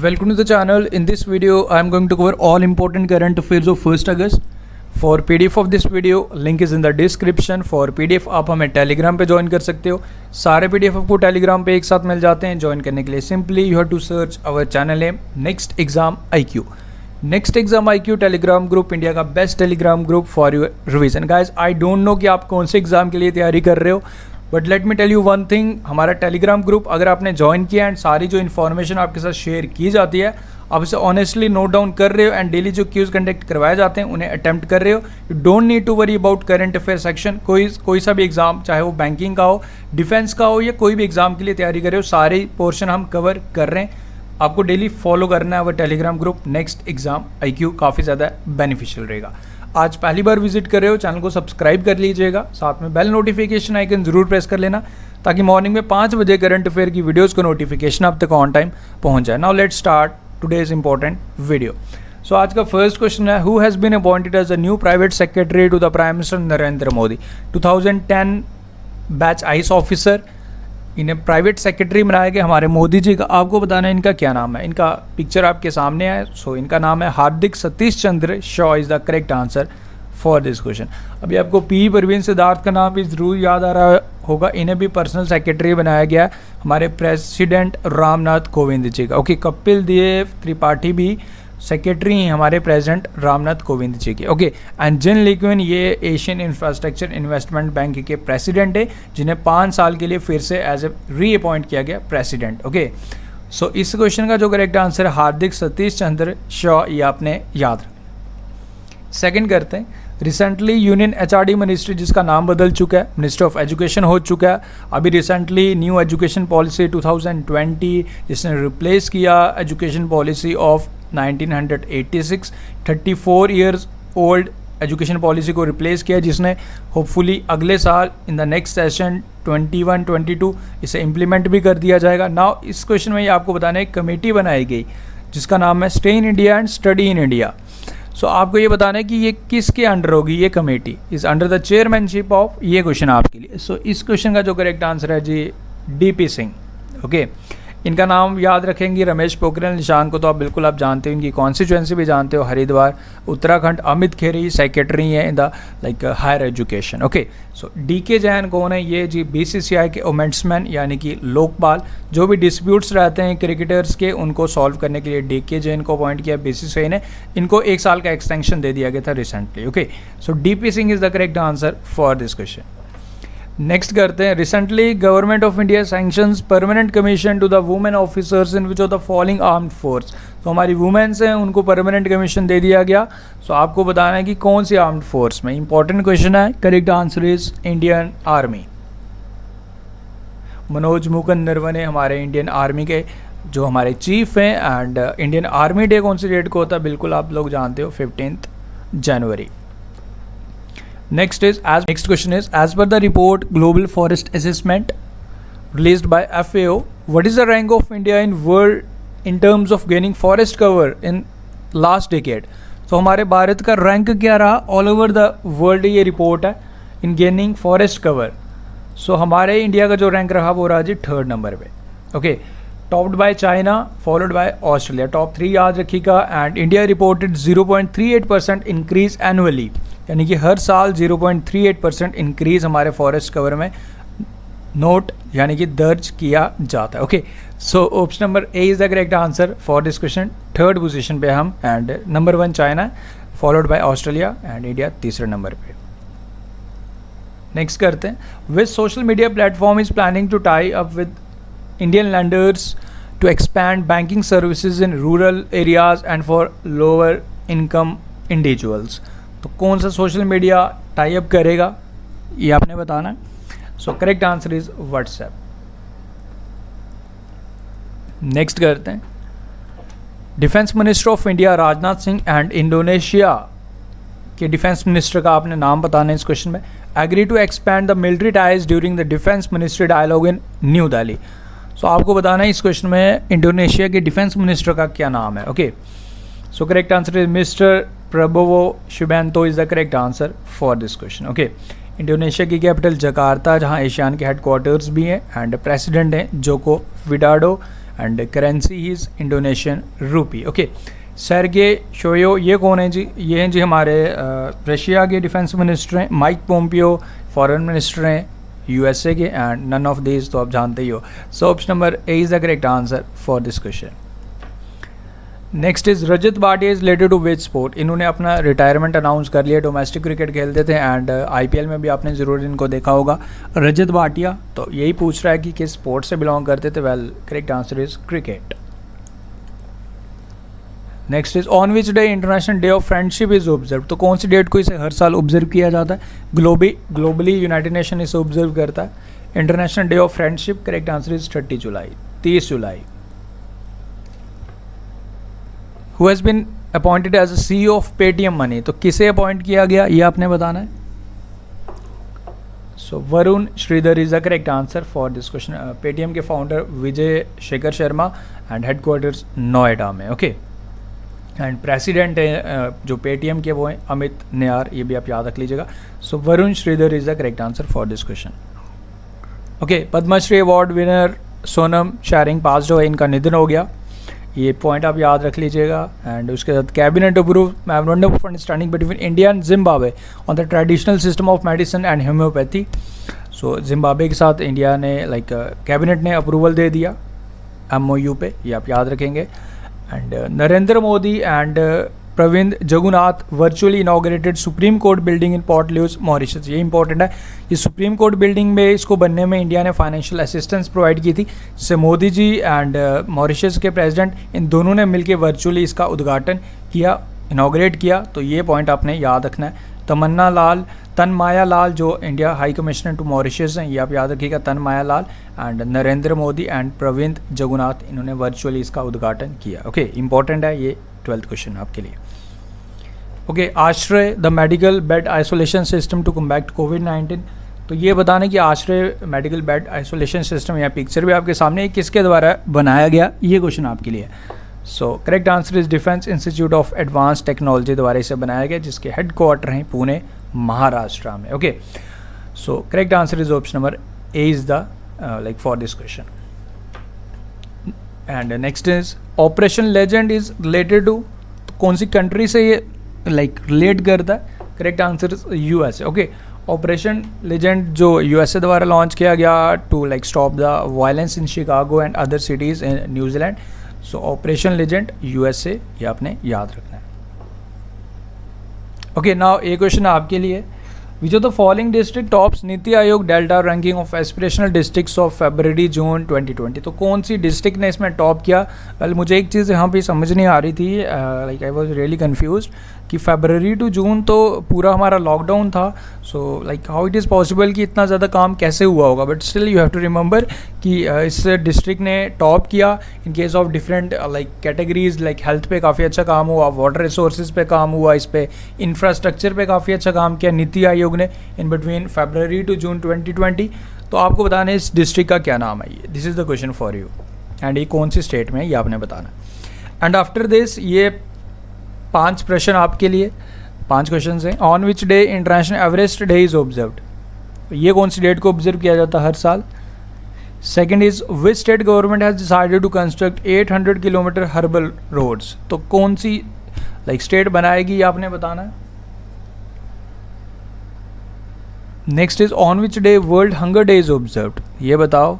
Welcome to the channel. In this video, I am going to cover all important current affairs of 1st August. For PDF of this video, link is in the description. For PDF आप हमें Telegram पे join कर सकते हो. सारे PDF आपको Telegram पे एक साथ मिल जाते हैं. ज्वाइन करने के लिए simply you have to search our channel name next exam IQ. Next exam IQ telegram group India का best telegram group for your revision. Guys I don't know कि आप कौन से एग्जाम के लिए तैयारी कर रहे हो, but let me tell you one thing. हमारा टेलीग्राम ग्रुप अगर आपने ज्वाइन किया एंड सारी जो इन्फॉर्मेशन आपके साथ शेयर की जाती है आप इसे ऑनेस्टली नोट डाउन कर रहे हो एंड डेली जो क्यूज कंडक्ट करवाए जाते हैं उन्हें अटेम्प्ट कर रहे हो. You don't need to worry about current affair section. कोई सा भी एग्जाम, चाहे वो बैंकिंग का हो, डिफेंस का हो या कोई भी एग्जाम के लिए तैयारी कर रहे हो, सारे पोर्शन हम कवर कर रहे हैं. आपको डेली फॉलो करना है वो Telegram group next exam IQ. काफ़ी ज़्यादा बेनिफिशियल रहेगा. आज पहली बार विजिट कर रहे हो, चैनल को सब्सक्राइब कर लीजिएगा, साथ में बेल नोटिफिकेशन आइकन ज़रूर प्रेस कर लेना ताकि मॉर्निंग में 5 बजे करंट अफेयर की वीडियोस को नोटिफिकेशन आप तक ऑन टाइम पहुंच जाए. Now let's start today's important video. So आज का फर्स्ट क्वेश्चन है, who has been appointed as a new private secretary to the prime minister Narendra Modi. 2010 batch IAS officer, इन्हें प्राइवेट सेक्रेटरी बनाया गया हमारे मोदी जी का. आपको बताना है इनका क्या नाम है. इनका पिक्चर आपके सामने है. सो इनका नाम है Hardik Satish Chandra Shah is the correct answer for this question. अभी आपको पी परवीन सिद्धार्थ का नाम भी ज़रूर याद आ रहा होगा. इन्हें भी पर्सनल सेक्रेटरी बनाया गया है हमारे प्रेसिडेंट रामनाथ कोविंद जी का. ओके, कपिल देव त्रिपाठी भी सेक्रेटरी हैं हमारे प्रेसिडेंट रामनाथ कोविंद जी के. ओके, एंड जिन लिक्विन ये एशियन इंफ्रास्ट्रक्चर इन्वेस्टमेंट बैंक के प्रेसिडेंट है जिन्हें 5 साल के लिए फिर से एज ए री अपॉइंट किया गया प्रेसिडेंट. ओके, सो इस क्वेश्चन का जो करेक्ट आंसर है हार्दिक सतीश चंद्र शॉ, ये आपने याद रखना. सेकंड करते हैं, रिसेंटली यूनियन HRD मिनिस्ट्री जिसका नाम बदल चुका है, मिनिस्ट्री ऑफ एजुकेशन हो चुका है. अभी रिसेंटली न्यू एजुकेशन पॉलिसी 2020 जिसने रिप्लेस किया education policy of 1986. 34 years old education policy को रिप्लेस किया जिसने होपफुली अगले साल इन द नेक्स्ट सेशन 21-22 इसे इम्प्लीमेंट भी कर दिया जाएगा. नाउ इस क्वेश्चन में ये आपको बताना है एक कमेटी बनाई गई जिसका नाम है stay in India and study in India. So आपको ये बताना है कि ये किसके अंडर होगी. ये committee is under the chairmanship of, ये क्वेश्चन आपके लिए. सो इस क्वेश्चन का जो करेक्ट आंसर है जी DP सिंह. ओके, इनका नाम याद रखेंगे रमेश पोखरियाल निशंक को तो आप बिल्कुल आप जानते हो, इनकी कॉन्स्टिट्यूंसी भी जानते हो, हरिद्वार उत्तराखंड. अमित खेरी सेक्रेटरी हैं in the like higher education. Okay, so DK Jain कौन है. ये जी BCCI के ओमेंट्समैन यानी कि लोकपाल. जो भी डिस्प्यूट्स रहते हैं क्रिकेटर्स के उनको सॉल्व करने के लिए DK जैन को अपॉइंट किया BCCI ने. इनको 1 साल का एक्सटेंशन दे दिया गया था recently. Okay, so DP Singh is the correct answer for this question. Next करते हैं, recently government of India sanctions permanent commission to the women officers in which of the following armed force. तो हमारी women's हैं उनको permanent commission दे दिया गया. सो आपको बताना है कि कौन सी आर्म्ड फोर्स में. इंपॉर्टेंट क्वेश्चन है. Correct answer is Indian army. Manoj Mukund Naravane हमारे इंडियन आर्मी के जो हमारे चीफ हैं. एंड इंडियन आर्मी डे कौन सी डेट को होता है बिल्कुल आप लोग जानते हो, 15 जनवरी. Next question is, as per the report Global Forest Assessment released by FAO, what is the rank of India in world in terms of gaining forest cover in last decade? तो हमारे भारत का रैंक क्या रहा all over the world, ये report है, in gaining forest cover. सो हमारे India का जो रैंक रहा वो रहा जी 3rd नंबर पे. Okay, topped by China, followed by Australia. Top 3 याद रखिएगा. And India reported 0.38% increase annually, यानी कि हर साल 0.38% इंक्रीज हमारे फॉरेस्ट कवर में नोट यानी कि दर्ज किया जाता है. Okay, so option number A is the correct answer for this question. 3rd position पे हम, and number 1 China, followed by Australia, and India 3रे नंबर पे. नेक्स्ट करते हैं, which social media platform is planning to tie up with Indian lenders to expand banking services in rural areas and for lower income individuals. तो कौन सा social media tie up करेगा ये आपने बताना है. So correct answer is WhatsApp. Next करते हैं, defence minister of India Rajnath Singh and Indonesia के डिफेंस मिनिस्टर का आपने नाम बताना है इस क्वेश्चन में. Agree to expand the military ties during the defence ministry dialogue in New Delhi. So आपको बताना है इस क्वेश्चन में इंडोनेशिया के डिफेंस मिनिस्टर का क्या नाम है. Okay, so correct answer is mister Prabowo Subianto is the correct answer for this question. Okay, Indonesia की कैपिटल जकार्ता जहां एशियान के हेडक्वार्टर्स भी हैं एंड प्रेसिडेंट हैं Joko Widodo and currency is Indonesian rupee. Okay, Sergey Shoigu ये कौन है जी? ये हैं जी हमारे रशिया के डिफेंस मिनिस्टर हैं। माइक पोम्पियो फॉरेन मिनिस्टर हैं यूएसए के, एंड नन ऑफ दिस तो आप जानते ही हो। So option number A is the correct answer for this question. Next is Rajat Bhatia is related to which sport? इन्होंने अपना रिटायरमेंट अनाउंस कर लिया। डोमेस्टिक क्रिकेट खेलते थे एंड आईपीएल में भी आपने ज़रूर इनको देखा होगा। रजत भाटिया तो यही पूछ रहा है कि किस स्पोर्ट से बिलोंग करते थे। Well, correct answer is cricket. Next is on which day international day of friendship is observe? तो कौन सी डेट को इसे हर साल ऑब्जर्व किया जाता है? ग्लोबली यूनाइटेड नेशन इसे ऑब्जर्व करता है। International day of friendship, correct answer is 30 July, 30 July. Who has been appointed as a CEO of Paytm Money? तो किसे अपॉइंट किया गया ये आपने बताना है। So Varun Shridhar is the correct answer for this question. Paytm के founder Vijay Shekhar Sharma and headquarters Noida में। ओके, एंड प्रेसिडेंट है जो पेटीएम के वो हैं अमित नेयार, ये भी आप याद रख लीजिएगा। So Varun Shridhar is the correct answer for this question. Okay, Padmashri award winner Sonam Tshering passed हुए, इनका निधन हो गया, ये पॉइंट आप याद रख लीजिएगा। एंड उसके साथ cabinet approve memorandum of understanding between India and Zimbabwe on the traditional system of medicine and homeopathy. So Zimbabwe के साथ इंडिया ने कैबिनेट ने अप्रूवल दे दिया MOU पे, ये आप याद रखेंगे। And Narendra Modi and Pravind Jugnauth virtually inaugurated supreme court building in Port Louis Mauritius. ये इंपॉर्टेंट है, ये सुप्रीम कोर्ट बिल्डिंग में इसको बनने में इंडिया ने फाइनेंशियल असिस्टेंस प्रोवाइड की थी। जिससे मोदी जी एंड मॉरिशस के प्रेसिडेंट इन दोनों ने मिलकर वर्चुअली इसका उद्घाटन किया, इनॉग्रेट किया। तो ये पॉइंट आपने याद रखना है। तनमाया लाल जो India high commissioner to Mauritius हैं, ये आप याद रखिएगा, तनमाया लाल एंड नरेंद्र मोदी एंड प्रविंद जगन्नाथ, इन्होंने वर्चुअली इसका उद्घाटन किया। ओके, इंपॉर्टेंट है ये 12th क्वेश्चन आपके लिए। Okay, Aashray the medical bed isolation system to combat कोविड-19। तो ये बताना कि Aashray medical bed isolation system, या पिक्चर भी आपके सामने, किसके द्वारा बनाया गया, ये क्वेश्चन आपके लिए। सो correct answer is defence institute of advance technology द्वारा इसे बनाया गया, जिसके हेडक्वार्टर हैं पुणे महाराष्ट्र में। Okay, so correct answer is option number A is the for this question. And next is operation legend is related to, कौन सी कंट्री से ये रिलेट करता है? Correct answer is USA. Okay, operation legend जो USA द्वारा launch किया गया to stop the violence in Chicago and other cities in New Zealand. So operation legend USA, ये आपने याद रखना है। ओके, नाउ एक क्वेश्चन आपके लिए। Which of the following district tops NITI Aayog delta ranking of aspirational districts of February June 2020? तो कौन सी डिस्ट्रिक्ट ने इसमें टॉप किया? वेल, मुझे एक चीज़ यहाँ पे समझ नहीं आ रही थी, आई वॉज रियली कन्फ्यूज कि फरवरी टू जून तो पूरा हमारा लॉकडाउन था। So how it is possible कि इतना ज़्यादा काम कैसे हुआ होगा? But still you have to remember कि इस डिस्ट्रिक्ट ने टॉप किया in case of different categories, health पे काफ़ी अच्छा काम हुआ, वाटर रिसोर्सेज पे काम हुआ, इस पे इंफ्रास्ट्रक्चर पे काफ़ी अच्छा काम किया नीति आयोग ने in between February to June 2020। तो आपको बताना है इस डिस्ट्रिक्ट का क्या नाम है। ये this is the question for you, and ये कौन सी स्टेट में है ये आपने बताना। एंड आफ्टर दिस ये 5 प्रश्न आपके लिए, 5 क्वेश्चन हैं। On which day international Everest day is observed? ये कौन सी डेट को ऑब्जर्व किया जाता है हर साल? Second is which state government has decided to construct 800 kilometre herbal roads? तो कौन सी स्टेट बनाएगी ये आपने बताना है। Next is on which day world hunger day is observed? ये बताओ।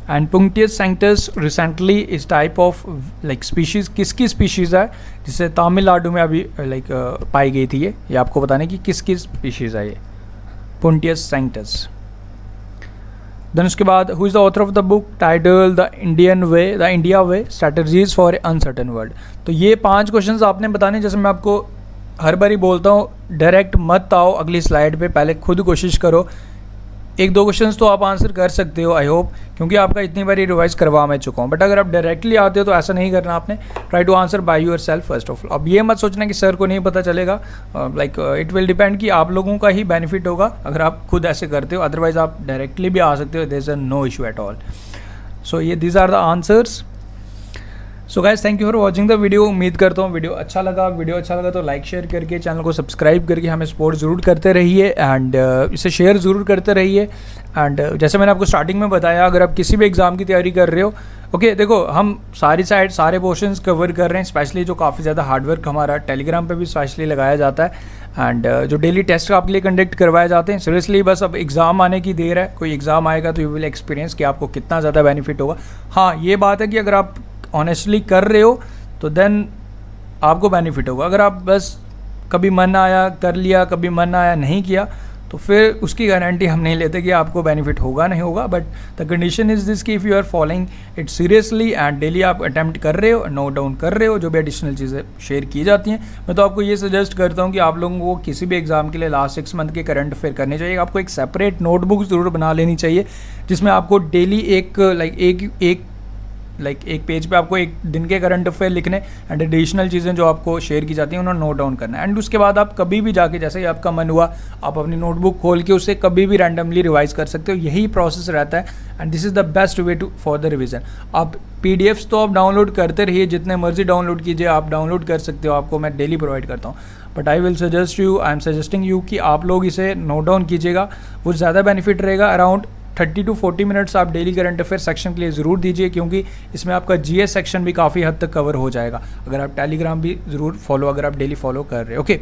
एंड पुंक्टियस सैंक्टस रिसेंटली इस टाइप ऑफ स्पीशीज़ किसकी स्पीशीज़ है जिसे तमिलनाडु में अभी पाई गई थी? ये आपको बताने की किसकी स्पीशीज़ है ये पुंक्टियस सैंक्टस। देन उसके बाद who is the author of the book title the India way strategies for a uncertain world? तो ये 5 क्वेश्चंस आपने बताने। जैसे मैं आपको हर बार ही बोलता हूँ, डायरेक्ट मत आओ अगली स्लाइड पे, पहले खुद कोशिश करो। 1-2 क्वेश्चंस तो आप आंसर कर सकते हो आई होप, क्योंकि आपका इतनी बार रिवाइज करवा मैं चुका हूँ। बट अगर आप डायरेक्टली आते हो तो ऐसा नहीं करना आपने, try to answer by yourself first of all. अब ये मत सोचना कि सर को नहीं पता चलेगा, इट विल डिपेंड कि आप लोगों का ही बेनिफिट होगा अगर आप खुद ऐसे करते हो। अदरवाइज आप डायरेक्टली भी आ सकते हो, there is no issue at all. So ये these are the answers. So guys thank you for watching the video. उम्मीद करता हूँ वीडियो अच्छा लगा तो लाइक शेयर करके चैनल को सब्सक्राइब करके हमें सपोर्ट ज़रूर करते रहिए एंड इसे शेयर ज़रूर करते रहिए। एंड जैसे मैंने आपको स्टार्टिंग में बताया, अगर आप किसी भी एग्ज़ाम की तैयारी कर रहे हो, ओके देखो हम सारे पोर्शंस कवर कर रहे हैं, स्पेशली जो काफ़ी ज़्यादा हार्डवर्क हमारा टेलीग्राम पे भी स्पेशली लगाया जाता है एंड जो डेली टेस्ट आपके लिए कंडक्ट करवाए जाते हैं। सीरियसली बस अब एग्ज़ाम आने की देर है, कोई एग्ज़ाम आएगा तो यू विल एक्सपीरियंस कि आपको कितना ज़्यादा बेनिफिट होगा। हाँ ये बात है कि अगर आप ऑनेस्टली कर रहे हो तो देन आपको बेनिफिट होगा। अगर आप बस कभी मन आया कर लिया, कभी मन आया नहीं किया, तो फिर उसकी गारंटी हम नहीं लेते कि आपको बेनिफिट होगा नहीं होगा। But the condition is this कि if you are following it seriously and daily आप अटैम्प्ट कर रहे हो, नोट डाउन कर रहे हो, जो भी एडिशनल चीज़ें शेयर की जाती हैं, मैं तो आपको ये सजेस्ट करता हूँ कि आप लोगों को किसी भी एग्जाम के लिए लास्ट 6 मंथ के करंट अफेयर करने चाहिए। आपको एक सेपरेट नोटबुक ज़रूर बना लेनी चाहिए जिसमें आपको डेली एक पेज पे आपको एक दिन के करंट अफेयर लिखने एंड एडिशनल चीज़ें जो आपको शेयर की जाती हैं उन्हें नोट डाउन करना है। एंड उसके बाद आप कभी भी जाके, जैसे ही आपका मन हुआ, आप अपनी नोटबुक खोल के उसे कभी भी रैंडमली रिवाइज कर सकते हो। यही प्रोसेस रहता है and this is the best way to for the revision. आप PDFs तो आप डाउनलोड करते रहिए, जितने मर्जी डाउनलोड कीजिए, आप डाउनलोड कर सकते हो, आपको मैं डेली प्रोवाइड करता हूँ। But I am suggesting you कि आप लोग इसे नोट डाउन कीजिएगा, वो ज़्यादा बेनिफिट रहेगा। अराउंड 30 to 40 मिनट्स आप डेली करंट अफेयर सेक्शन के लिए ज़रूर दीजिए, क्योंकि इसमें आपका GS सेक्शन भी काफ़ी हद तक कवर हो जाएगा अगर आप टेलीग्राम भी ज़रूर फॉलो, अगर आप डेली फॉलो कर रहे हो। Okay,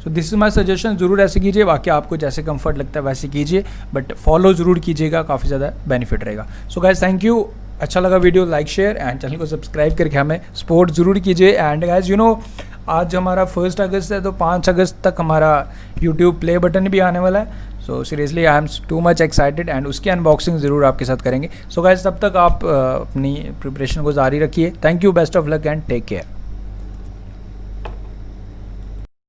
so this is my suggestion, ज़रूर ऐसे कीजिए, बाकी आपको जैसे कंफर्ट लगता है वैसे कीजिए, बट फॉलो ज़रूर कीजिएगा, काफ़ी ज़्यादा बेनिफिट रहेगा। सो गाइज थैंक यू, अच्छा लगा video like share and channel को सब्सक्राइब करके हमें सपोर्ट ज़रूर कीजिए। एंड गाइज आज हमारा 1 अगस्त है, तो 5 अगस्त तक हमारा यूट्यूब प्ले बटन भी आने वाला है। So seriously I am too much excited and उसकी अनबॉक्सिंग ज़रूर आपके साथ करेंगे। सो गाइज तब तक आप अपनी प्रिपरेशन को जारी रखिए। Thank you, best of luck and take care.